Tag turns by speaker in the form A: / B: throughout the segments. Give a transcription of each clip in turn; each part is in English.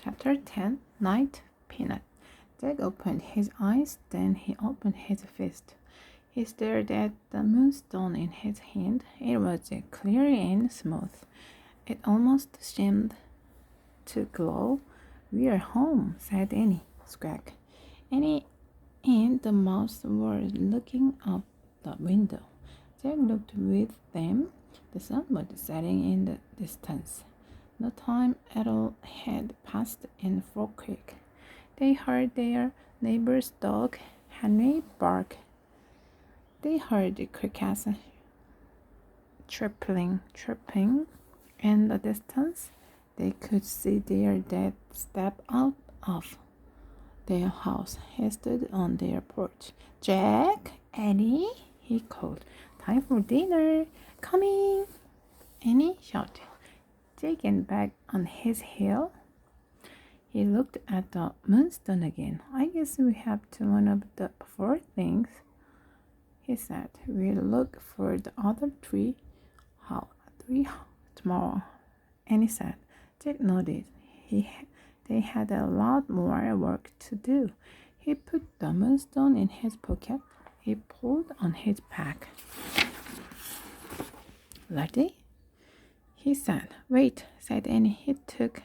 A: Chapter 10 Night Peanut. Jack opened his eyes, then he opened his fist. He stared at the moonstone in his hand. It was clear and smooth. It almost seemed to glow. "We're home," said Annie. Squawk. Annie and the mouse were looking out the window. Jack looked with them. The sun was setting in the distance. No time at all had passed in for quick. They heard their neighbor's dog, Henry, bark. They heard the crickets chirping in the distance. They could see their dad step out of their house. He stood on their porch. "Jack, Annie," he called. "Time for dinner. Coming!" Annie shouted. Jack went back on his heel. He looked at the moonstone again. "I guess we have to one of the 4 things," he said. "We'll look for the other 3 tomorrow." And he said. Jack nodded. They had a lot more work to do. He put the moonstone in his pocket. He pulled on his pack. "Ready?" he said. "Wait," said Annie.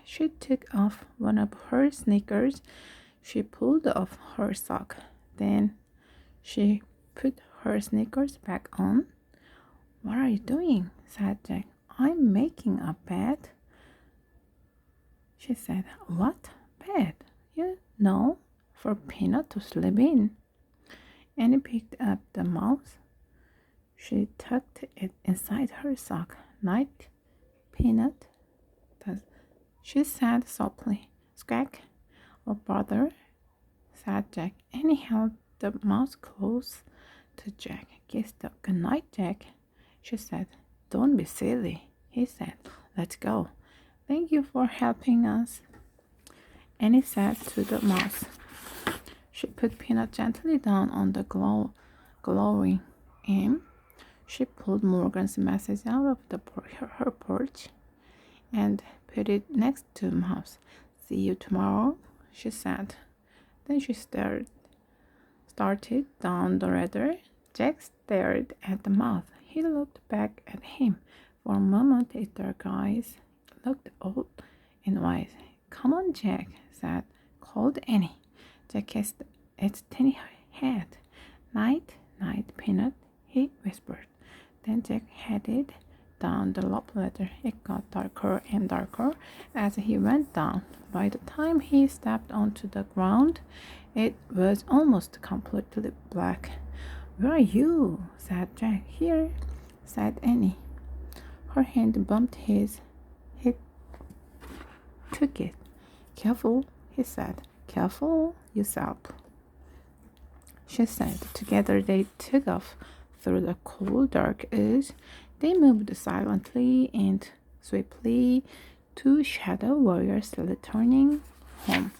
A: She took off one of her sneakers. She pulled off her sock. Then she put her sneakers back on. "What are you doing?" said Jack. "I'm making a bed," she said. "What bed?" "You know, for Peanut to sleep in." Annie picked up the mouse. She tucked it inside her sock. "Night, Peanut," she said softly. "Squawk." "Oh, brother," said Jack. Annie held the mouse close to Jack. "Kissed up. Good night, Jack," she said. "Don't be silly," he said. "Let's go." "Thank you for helping us," Annie said to the mouse. She put Peanut gently down on the glowing end. She pulled Morgan's message out of her porch and put it next to the mouse. "See you tomorrow," she said. Then she started down the ladder. Jack stared at the mouse. He looked back at him. For a moment his dark eyes looked old and wise. "Come on, Jack," called Annie. Jack kissed its tiny head. "Night, night, Peanut," he whispered. Then Jack headed down the rope ladder. It got darker and darker as he went down. By the time he stepped onto the ground, it was almost completely black. "Where are you?" said Jack. "Here," said Annie. Her hand bumped his. He took it. "Careful," he said. "Careful yourself," she said. Together they took off through the cold, dark woods. They moved silently and swiftly, 2 shadow warriors returning home.